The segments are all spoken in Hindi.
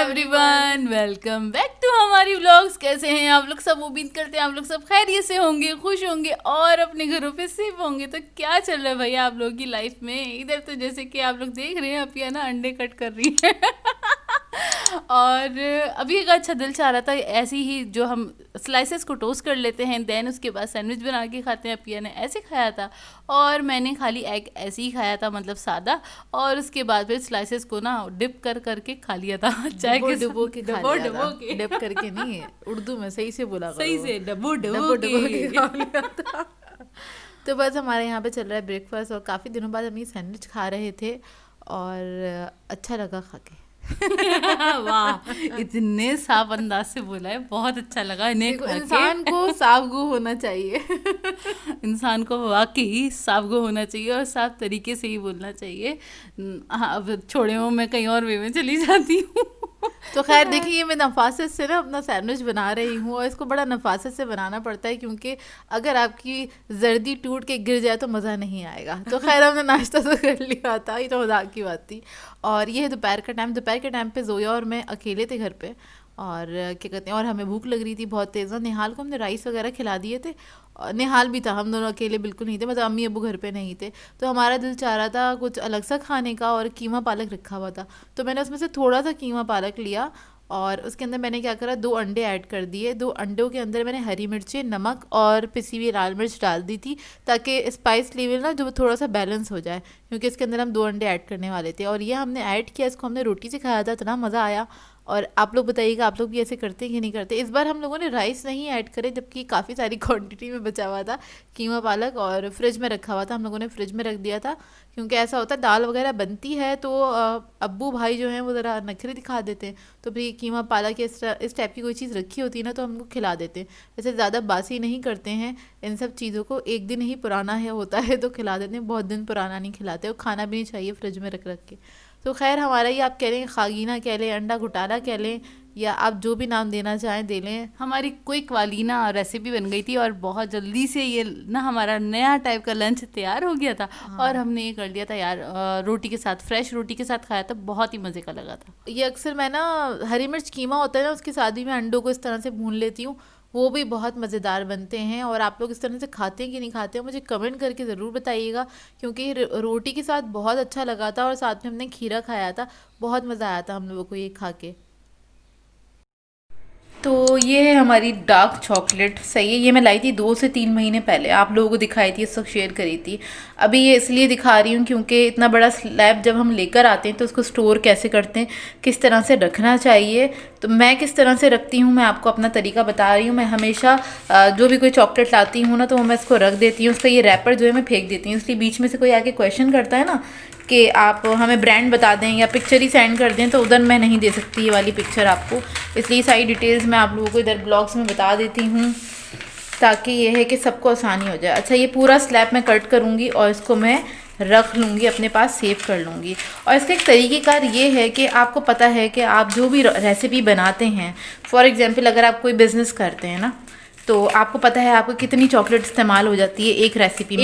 एवरीवन, वेलकम बैक टू हमारी व्लॉग्स। कैसे हैं आप लोग सब? उम्मीद करते हैं आप लोग सब खैरियत से होंगे, खुश होंगे और अपने घरों पे सेफ होंगे। तो क्या चल रहा है भैया आप लोगों की लाइफ में? इधर तो जैसे कि आप लोग देख रहे हैं अपिया ना अंडे कट कर रही है और अभी एक अच्छा दिल चाह रहा था ऐसी ही जो हम स्लाइसेस को टोस्ट कर लेते हैं, देन उसके बाद सैंडविच बना के खाते हैं। अपिया ने ऐसे खाया था और मैंने खाली एग ऐसे ही खाया था, मतलब सादा। और उसके बाद फिर स्लाइसेस को ना डिप कर करके खा लिया था चाय के डुबो के खा लिया था। के डिप करके नहीं, उर्दू में सही से बोला सही करो। से डबो डुबो डबो के खा लिया था। तो बस हमारे यहाँ पे चल रहा है ब्रेकफास्ट और काफ़ी दिनों बाद हम ये सैंडविच खा रहे थे और अच्छा लगा खा के। वाह, इतने साफ अंदाज से बोला है, बहुत अच्छा लगा इन्हें देखो, खा के। इंसान को सावगो होना चाहिए। इंसान को वाकई साफ गो होना चाहिए और साफ तरीके से ही बोलना चाहिए। हाँ, अब छोड़े हो, मैं कहीं और वे में चली जाती हूँ। तो खैर देखिए, मैं नफासत से ना अपना सैंडविच बना रही हूँ और इसको बड़ा नफासत से बनाना पड़ता है क्योंकि अगर आपकी जर्दी टूट के गिर जाए तो मज़ा नहीं आएगा। तो खैर हमने नाश्ता तो कर लिया था, ये तो मजाक की बात थी। और ये है दोपहर का टाइम। दोपहर के टाइम पे जोया और मैं अकेले थे घर पे और क्या कहते हैं, और हमें भूख लग रही थी बहुत तेज़। और निहाल को हमने राइस वगैरह खिला दिए थे। और निहाल भी था, हम दोनों अकेले बिल्कुल नहीं थे, मतलब अम्मी अबू घर पे नहीं थे। तो हमारा दिल चाह रहा था कुछ अलग सा खाने का और कीमा पालक रखा हुआ था। तो मैंने उसमें से थोड़ा सा कीमा पालक लिया और उसके अंदर मैंने क्या करा, 2 अंडे ऐड कर दिए। 2 अंडों के अंदर मैंने हरी मिर्ची, नमक और पिसी हुई लाल मिर्च डाल दी थी ताकि स्पाइस लेवल ना जो थोड़ा सा बैलेंस हो जाए, क्योंकि इसके अंदर हम 2 अंडे ऐड करने वाले थे। और ये हमने ऐड किया, इसको हमने रोटी से खाया था, इतना मज़ा आया। और आप लोग बताइएगा, आप लोग भी ऐसे करते हैं कि नहीं करते? इस बार हम लोगों ने राइस नहीं ऐड करे, जबकि काफ़ी सारी क्वांटिटी में बचा हुआ था कीमा पालक और फ्रिज में रखा हुआ था। हम लोगों ने फ्रिज में रख दिया था क्योंकि ऐसा होता है दाल वगैरह बनती है तो अब्बू भाई जो हैं वो ज़रा नखरे दिखा देते हैं। तो फिर कीमा पालक इस टाइप की कोई चीज़ रखी होती है ना तो हमको खिला देते हैं। वैसे ज़्यादा बासी नहीं करते हैं इन सब चीज़ों को, एक दिन ही पुराना है होता है तो खिला देते हैं, बहुत दिन पुराना नहीं खिलाते। और खाना भी नहीं चाहिए फ्रिज में रख रख के। तो खैर हमारा ये, आप कह लें खागीना कह लें, अंडा घुटाला कह लें, या आप जो भी नाम देना चाहें दे लें। हमारी क्विक वाली ना रेसिपी बन गई थी और बहुत जल्दी से ये ना हमारा नया टाइप का लंच तैयार हो गया था। हाँ। और हमने ये कर लिया था यार, रोटी के साथ, फ्रेश रोटी के साथ खाया था, बहुत ही मज़े का लगा था। ये अक्सर मैं ना हरी मिर्च कीमा होता है ना, उसकी साथ भी मैं अंडों को इस तरह से भून लेती हूँ, वो भी बहुत मज़ेदार बनते हैं। और आप लोग इस तरह से खाते हैं कि नहीं खाते हैं मुझे कमेंट करके ज़रूर बताइएगा, क्योंकि रोटी के साथ बहुत अच्छा लगा था। और साथ में हमने खीरा खाया था, बहुत मज़ा आया था हम लोगों को ये खा के। तो ये है हमारी डार्क चॉकलेट, सही है। ये मैं लाई थी 2 से 3 महीने पहले, आप लोगों को दिखाई थी, इस वक्त शेयर करी थी। अभी ये इसलिए दिखा रही हूँ क्योंकि इतना बड़ा स्लैब जब हम लेकर आते हैं तो उसको स्टोर कैसे करते हैं, किस तरह से रखना चाहिए, तो मैं किस तरह से रखती हूँ, मैं आपको अपना तरीका बता रही हूँ। मैं हमेशा जो भी कोई चॉकलेट लाती हूँ ना तो मैं इसको रख देती हूँ, उसका ये रैपर जो है मैं फेंक देती हूँ। इसलिए बीच में से कोई आके क्वेश्चन करता है ना कि आप हमें ब्रांड बता दें या पिक्चर ही सेंड कर दें, तो उधर मैं नहीं दे सकती ये वाली पिक्चर आपको। इसलिए सारी डिटेल्स मैं आप लोगों को इधर ब्लॉग्स में बता देती हूँ ताकि ये है कि सबको आसानी हो जाए। अच्छा, ये पूरा स्लैब मैं कट करूँगी और इसको मैं रख लूँगी अपने पास, सेव कर लूँगी। और इसका एक तरीक़ेकार ये है कि आपको पता है कि आप जो भी रेसिपी बनाते हैं, फॉर एग्जांपल अगर आप कोई बिज़नेस करते हैं ना, तो आपको पता है आपको कितनी चॉकलेट इस्तेमाल हो जाती है एक रेसिपी में,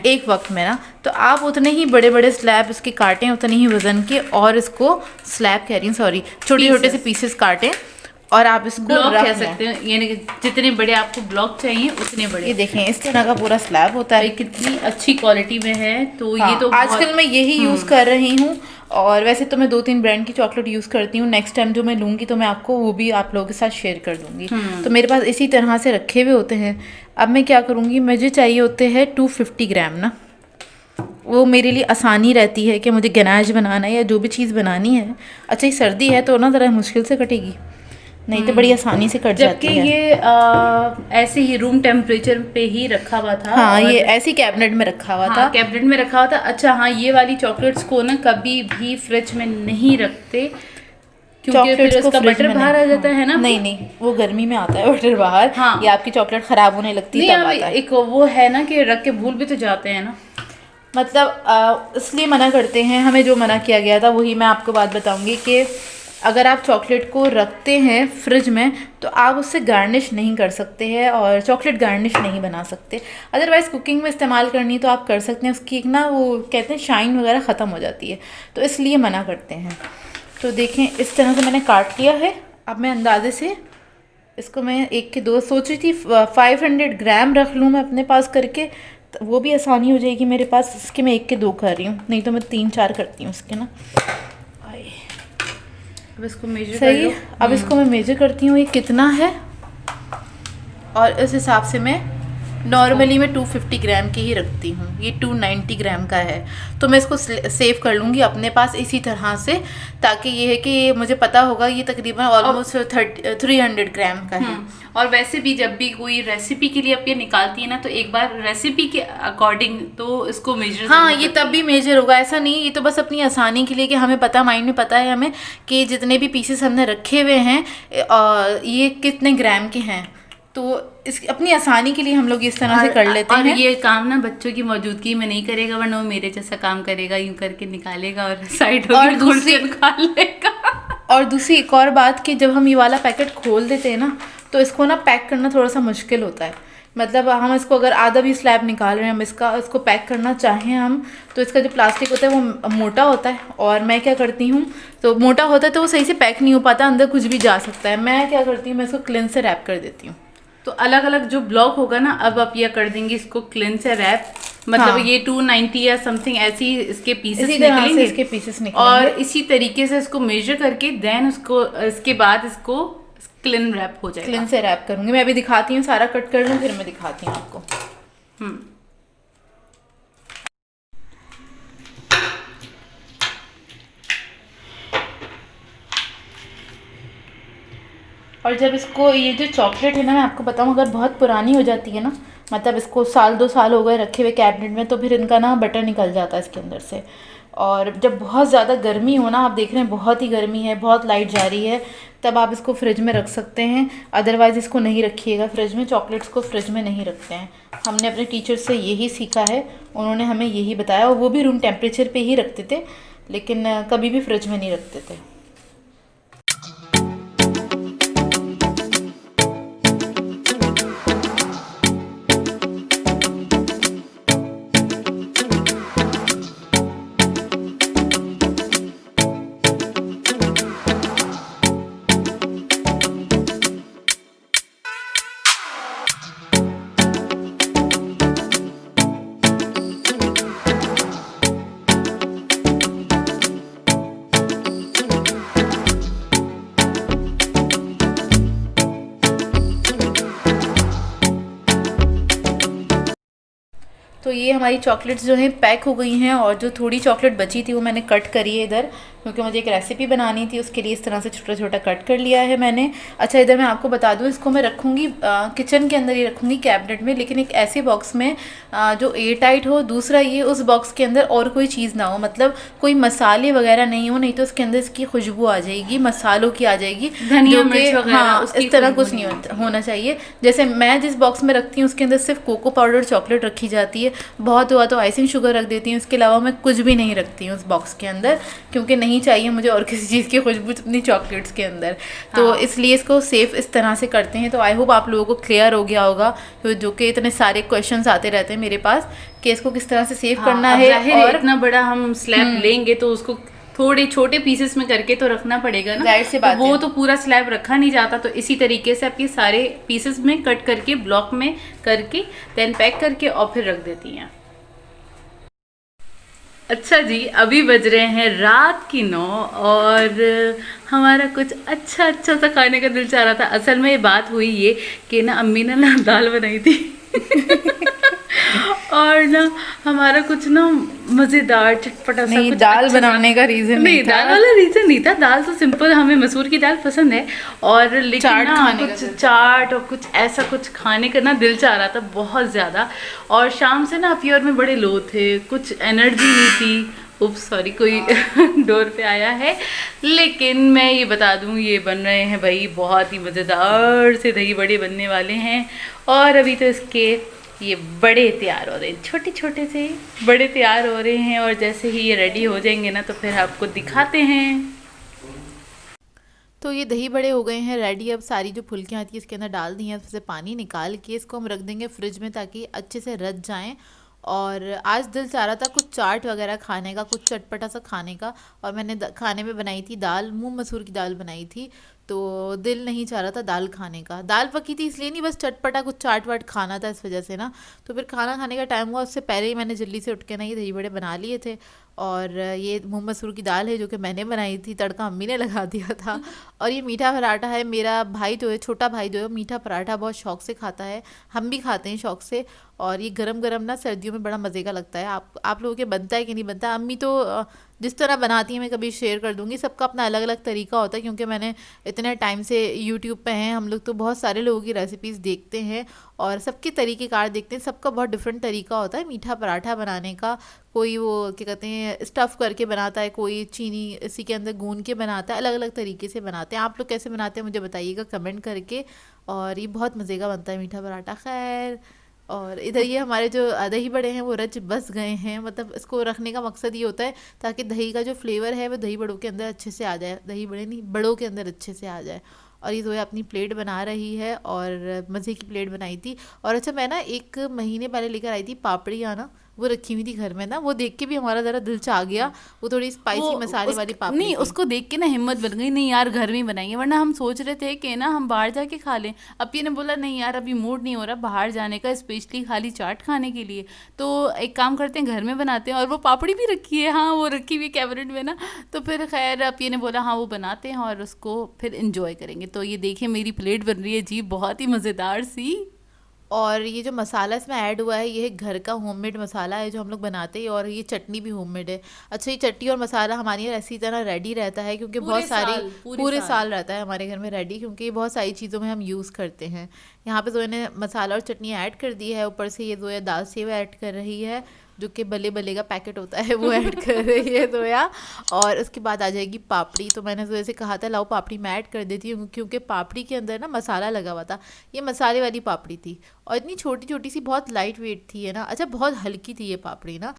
एक वक्त में ना। तो आप उतने ही बड़े बड़े स्लैब इसके काटें, उतने ही वज़न के, और इसको स्लैब कह रही हूँ, सॉरी, छोटे छोटे से पीसेस काटें और आप इसको ब्लॉक कह सकते हैं, यानी कि जितने बड़े आपको ब्लॉक चाहिए उतने बड़े। ये देखें इस तरह का पूरा स्लैब होता है, कितनी अच्छी क्वालिटी में है। तो हाँ, ये तो आजकल मैं यही यूज़ कर रही हूँ। और वैसे तो मैं 2-3 ब्रांड की चॉकलेट यूज़ करती हूँ, नेक्स्ट टाइम जो मैं लूँगी तो मैं आपको वो भी आप लोगों के साथ शेयर कर दूँगी। तो मेरे पास इसी तरह से रखे हुए होते हैं। अब मैं क्या करूँगी, मुझे चाहिए होते हैं 250 ग्राम ना, वो मेरे लिए आसानी रहती है कि मुझे गनाश बनाना है या जो भी चीज़ बनानी है। अच्छा, ये सर्दी है तो ना ज़रा मुश्किल से कटेगी, नहीं तो बड़ी आसानी से कट जाती है। जबकि ये ऐसे ही रूम टेम्परेचर पे ही रखा हुआ था। हाँ, ये ऐसी कैबिनेट में रखा हुआ था, कैबिनेट में रखा हुआ था। अच्छा हाँ, ये वाली चॉकलेट्स को ना कभी भी फ्रिज में नहीं रखते क्योंकि फिर उसका बटर बाहर आ जाता है ना। नहीं, वो गर्मी में आता है बटर बाहर। हाँ, ये आपकी चॉकलेट खराब होने लगती है तब आता है। एक वो है ना कि रख के भूल भी तो जाते हैं ना, मतलब इसलिए मना करते हैं। हमें जो मना किया गया था वही मैं आपको बात बताऊंगी कि अगर आप चॉकलेट को रखते हैं फ्रिज में तो आप उससे गार्निश नहीं कर सकते हैं और चॉकलेट गार्निश नहीं बना सकते। अदरवाइज़ कुकिंग में इस्तेमाल करनी तो आप कर सकते हैं, उसकी एक ना वो कहते हैं शाइन वगैरह ख़त्म हो जाती है, तो इसलिए मना करते हैं। तो देखें इस तरह से मैंने काट लिया है। अब मैं अंदाजे से इसको मैं 1 के 2 सोच रही थी 500 ग्राम रख लूँ मैं अपने पास करके, तो वो भी आसानी हो जाएगी मेरे पास। इसके मैं 1 के 2 कर रही हूँ, नहीं तो मैं 3-4 करती हूँ इसके ना। अब इसको मेजर सही है। अब इसको मैं मेजर करती हूँ ये कितना है, और इस हिसाब से मैं नॉर्मली मैं 250 ग्राम की ही रखती हूँ। ये 290 ग्राम का है, तो मैं इसको सेव कर लूँगी अपने पास इसी तरह से, ताकि ये है कि मुझे पता होगा ये तकरीबन ऑलमोस्ट 300 ग्राम का है। और वैसे भी जब भी कोई रेसिपी के लिए आप ये निकालती है ना, तो एक बार रेसिपी के अकॉर्डिंग तो इसको मेजर, हाँ ये तब भी मेजर होगा, ऐसा नहीं, ये तो बस अपनी आसानी के लिए कि हमें पता, माइंड में पता है हमें कि जितने भी पीसेस हमने रखे हुए हैं ये कितने ग्राम के हैं, तो इस अपनी आसानी के लिए हम लोग इस तरह से कर लेते हैं। और ये काम ना बच्चों की मौजूदगी में नहीं करेगा, वरना वो मेरे जैसा काम करेगा, यूं करके निकालेगा और साइड और दूसरी निकाल लेगा। और दूसरी एक और बात कि जब हम ये वाला पैकेट खोल देते हैं ना, तो इसको ना पैक करना थोड़ा सा मुश्किल होता है। मतलब हम इसको अगर आधा भी स्लैब निकाल रहे हैं, हम इसको पैक करना चाहें हम, तो इसका जो प्लास्टिक होता है वो मोटा होता है, और मैं क्या करती हूँ, तो मोटा होता है तो वो सही से पैक नहीं हो पाता, अंदर कुछ भी जा सकता है। मैं क्या करती हूँ, मैं इसको क्लिन से रैप कर देती हूँ। तो अलग अलग जो ब्लॉक होगा ना, अब आप ये कर देंगे इसको क्लिन से रैप, मतलब हाँ। ये 290 या समथिंग ऐसी इसके पीसेस इसी तरह से निकलेंगे, इसके पीसेस निकलेंगे, और इसी तरीके से इसको मेजर करके देन उसको इसके बाद इसको क्लिन रैप हो जाएगा। क्लिन से रैप करूँगी मैं। अभी दिखाती हूँ, सारा कट कर लूँ फिर मैं दिखाती हूँ आपको। और जब इसको ये जो चॉकलेट है ना, मैं आपको बताऊँ, अगर बहुत पुरानी हो जाती है ना, मतलब इसको 1-2 साल हो गए रखे हुए कैबिनेट में, तो फिर इनका ना बटर निकल जाता है इसके अंदर से। और जब बहुत ज़्यादा गर्मी हो ना, आप देख रहे हैं बहुत ही गर्मी है, बहुत लाइट जा रही है, तब आप इसको फ्रिज में रख सकते हैं, अदरवाइज़ इसको नहीं रखिएगा फ्रिज में। चॉकलेट्स को फ्रिज में नहीं रखते हैं, हमने अपने टीचर से यही सीखा है, उन्होंने हमें यही बताया, और वो भी रूम टेम्परेचर पे ही रखते थे, लेकिन कभी भी फ्रिज में नहीं रखते थे। तो ये हमारी चॉकलेट्स जो हैं पैक हो गई हैं, और जो थोड़ी चॉकलेट बची थी वो मैंने कट करी है इधर, क्योंकि मुझे एक रेसिपी बनानी थी, उसके लिए इस तरह से छोटा छोटा कट कर लिया है मैंने। अच्छा इधर मैं आपको बता दूं, इसको मैं रखूँगी किचन के अंदर ही रखूँगी, कैबिनेट में, लेकिन एक ऐसे बॉक्स में जो एयर टाइट हो। दूसरा ये उस बॉक्स के अंदर और कोई चीज़ ना हो, मतलब कोई मसाले वगैरह नहीं हो, नहीं तो उसके अंदर इसकी खुशबू आ जाएगी, मसालों की आ जाएगी, धनिया जो कि मिर्च वगैरह, हाँ उसकी इस तरह खुशबू कुछ नहीं नहीं होना चाहिए। जैसे मैं जिस बॉक्स में रखती हूँ उसके अंदर सिर्फ कोको पाउडर चॉकलेट रखी जाती है, बहुत हुआ तो आइसिंग शुगर रख देती हूँ, इसके अलावा मैं कुछ भी नहीं रखती हूँ उस बॉक्स के अंदर, क्योंकि नहीं चाहिए मुझे और किसी चीज़ की खुशबू अपनी चॉकलेट्स के अंदर। तो इसलिए इसको सेफ इस तरह से करते हैं। तो आई होप आप लोगों को क्लियर हो गया होगा, तो जो कि इतने सारे क्वेश्चंस आते रहते हैं मेरे पास कि इसको किस तरह से सेव करना है। और इतना बड़ा हम स्लैब लेंगे तो उसको थोड़े छोटे पीसेस में करके तो रखना पड़ेगा ना, जाहिर सी बात तो वो तो पूरा स्लैब रखा नहीं जाता, तो इसी तरीके से आप ये सारे पीसेस में कट करके ब्लॉक में करके देन पैक करके और फिर रख देती हैं। अच्छा जी, अभी बज रहे हैं रात की 9 और हमारा कुछ अच्छा अच्छा सा खाने का दिल चाह रहा था। असल में ये बात हुई ये कि ना अम्मी ने ना दाल बनाई थी और ना हमारा कुछ ना मज़ेदार चटपटा सा नहीं, कुछ दाल अच्छा बनाने का रीज़न नहीं, दाल वाला रीज़न नहीं था। दाल तो सिंपल, हमें मसूर की दाल पसंद है, और लेकिन चाट ना खाने का कुछ चाट और कुछ ऐसा कुछ खाने का ना दिल चाह रहा था बहुत ज़्यादा। और शाम से ना प्योर में बड़े लो थे, कुछ एनर्जी नहीं थी। उप्स सॉरी, कोई डोर पे आया है। लेकिन मैं ये बता दूं, ये बन रहे हैं भाई बहुत ही मज़ेदार से दही बड़े बनने वाले हैं, और अभी तो इसके ये बड़े तैयार हो रहे हैं, छोटे छोटे से बड़े तैयार हो रहे हैं, और जैसे ही ये रेडी हो जाएंगे ना तो फिर आपको दिखाते हैं। तो ये दही बड़े हो गए हैं रेडी। अब सारी जो फुल्कियाँ आती है इसके अंदर डाल दी हैं, उससे पानी निकाल के इसको हम रख देंगे फ्रिज में ताकि अच्छे से रच जाएं, और आज दिल चाह रहा था कुछ चाट वगैरह खाने का, कुछ चटपटा सा खाने का। और मैंने खाने में बनाई थी दाल, मूंग मसूर की दाल बनाई थी। तो दिल नहीं चाह रहा था दाल खाने का। दाल पकी थी इसलिए नहीं, बस चटपटा कुछ चाट वाट खाना था इस वजह से ना। तो फिर खाना खाने का टाइम हुआ, उससे पहले ही मैंने जल्दी से उठ के ना ये दही बड़े बना लिए थे। और ये मूंग मसूर की दाल है जो कि मैंने बनाई थी, तड़का अम्मी ने लगा दिया था। और ये मीठा पराठा है। मेरा भाई जो है, छोटा भाई जो है, मीठा पराठा बहुत शौक से खाता है, हम भी खाते हैं शौक से। और ये गरम गरम ना सर्दियों में बड़ा मज़े का लगता है। आप लोगों के बनता है कि नहीं बनता? अम्मी तो जिस तरह बनाती है मैं कभी शेयर कर दूंगी। सबका अपना अलग अलग तरीका होता है, क्योंकि मैंने इतने टाइम से यूट्यूब पे हैं हम लोग, तो बहुत सारे लोगों की रेसिपीज़ देखते हैं और सबके तरीक़ेकार देखते हैं। सबका बहुत डिफरेंट तरीका होता है मीठा पराठा बनाने का। कोई वो क्या कहते हैं स्टफ़ करके बनाता है, कोई चीनी इसी के अंदर गूंद के बनाता है, अलग अलग तरीके से बनाते हैं। आप लोग कैसे बनाते हैं मुझे बताइएगा कमेंट करके। और ये बहुत मज़े का बनता है मीठा पराठा। खैर, और इधर ये हमारे जो दही बड़े हैं वो रच बस गए हैं। मतलब इसको रखने का मकसद ये होता है ताकि दही का जो फ्लेवर है वो दही बड़ों के अंदर अच्छे से आ जाए, दही बड़े नहीं बड़ों के अंदर अच्छे से आ जाए। और ये जोया अपनी प्लेट बना रही है और मज़े की प्लेट बनाई थी। और अच्छा, मैं ना 1 महीने पहले लेकर आई थी पापड़ी ना, वो रखी हुई थी घर में ना, वो देख के भी हमारा ज़रा दिल चाह गया। वो थोड़ी स्पाइसी मसाले वाली पापड़ी नहीं, थी। उसको देख के ना हिम्मत बन गई, नहीं यार घर में ही बनाएंगे। वरना हम सोच रहे थे कि ना हम बाहर जाके खा लें। अपी ने बोला नहीं यार अभी मूड नहीं हो रहा बाहर जाने का, स्पेशली खाली चाट खाने के लिए। तो एक काम करते हैं घर में बनाते हैं। और वो पापड़ी भी रखी है, हाँ वो रखी हुई कैबिनेट में ना। तो फिर खैर अपी ने बोला हाँ वो बनाते हैं और उसको फिर इंजॉय करेंगे। तो ये देखिए मेरी प्लेट बन रही है जी, बहुत ही मज़ेदार सी। और ये जो मसाला इसमें ऐड हुआ है ये है घर का होममेड मसाला है जो हम लोग बनाते हैं। और ये चटनी भी होममेड है। अच्छा, ये चटनी और मसाला हमारे यहाँ ऐसी तरह रेडी रहता है क्योंकि बहुत सारी पूरे साल रहता है हमारे घर में रेडी, क्योंकि बहुत सारी चीज़ों में हम यूज़ करते हैं। यहाँ पे जोया ने मसाला और चटनी ऐड कर दी है। ऊपर से ये जोया दाल सेव ऐड कर रही है, जो कि बल्ले बल्ले का पैकेट होता है वो ऐड कर रही है जोया। और उसके बाद आ जाएगी पापड़ी। तो मैंने जोया से कहा था लाओ पापड़ी मैं ऐड कर देती हूँ, क्योंकि पापड़ी के अंदर ना मसाला लगा हुआ था। ये मसाले वाली पापड़ी थी और इतनी छोटी छोटी सी, बहुत लाइट वेट थी है ना। अच्छा, बहुत हल्की थी ये पापड़ी ना।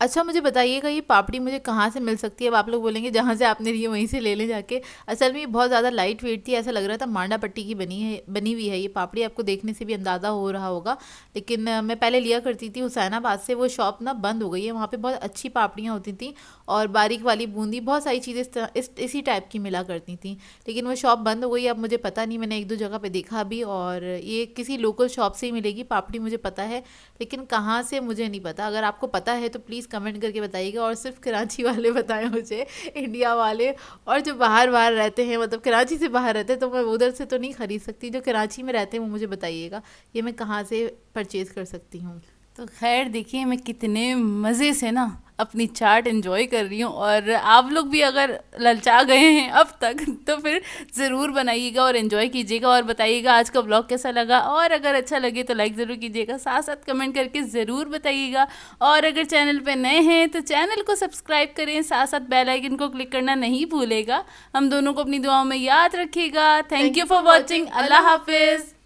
अच्छा, मुझे बताइएगा ये पापड़ी मुझे कहाँ से मिल सकती है? अब आप लोग बोलेंगे जहाँ से आपने ली है वहीं से ले लें जाके। असल में ये बहुत ज़्यादा लाइट वेट थी, ऐसा लग रहा था मांडा पट्टी की बनी हुई है ये पापड़ी। आपको देखने से भी अंदाज़ा हो रहा होगा। लेकिन मैं पहले लिया करती थी हुसैनाबाद से, वो शॉप ना बंद हो गई है। वहाँ पे बहुत अच्छी पापड़ियाँ होती थी और बारीक वाली बूंदी, बहुत सारी चीज़ें इसी टाइप की मिला करती थी। लेकिन वो शॉप बंद हो गई। अब मुझे पता नहीं, मैंने 1-2 जगह पे देखा भी। और ये किसी लोकल शॉप से ही मिलेगी पापड़ी मुझे पता है, लेकिन कहाँ से मुझे नहीं पता। अगर आपको पता है तो प्लीज़ कमेंट करके बताइएगा। और सिर्फ कराची वाले बताएं मुझे, इंडिया वाले। और जो बाहर बाहर रहते हैं, मतलब कराची से बाहर रहते हैं, तो मैं उधर से तो नहीं ख़रीद सकती। जो कराची में रहते हैं वो मुझे बताइएगा ये मैं कहाँ से परचेज़ कर सकती हूँ। तो खैर देखिए मैं कितने मज़े से ना अपनी चाट एंजॉय कर रही हूँ। और आप लोग भी अगर ललचा गए हैं अब तक तो फिर ज़रूर बनाइएगा और एंजॉय कीजिएगा। और बताइएगा आज का ब्लॉग कैसा लगा, और अगर अच्छा लगे तो लाइक ज़रूर कीजिएगा, साथ साथ कमेंट करके ज़रूर बताइएगा। और अगर चैनल पे नए हैं तो चैनल को सब्सक्राइब करें, साथ साथ बेल आइकन को क्लिक करना नहीं भूलेगा। हम दोनों को अपनी दुआओं में याद रखिएगा। Thank you for watching. Allah हाफिज़।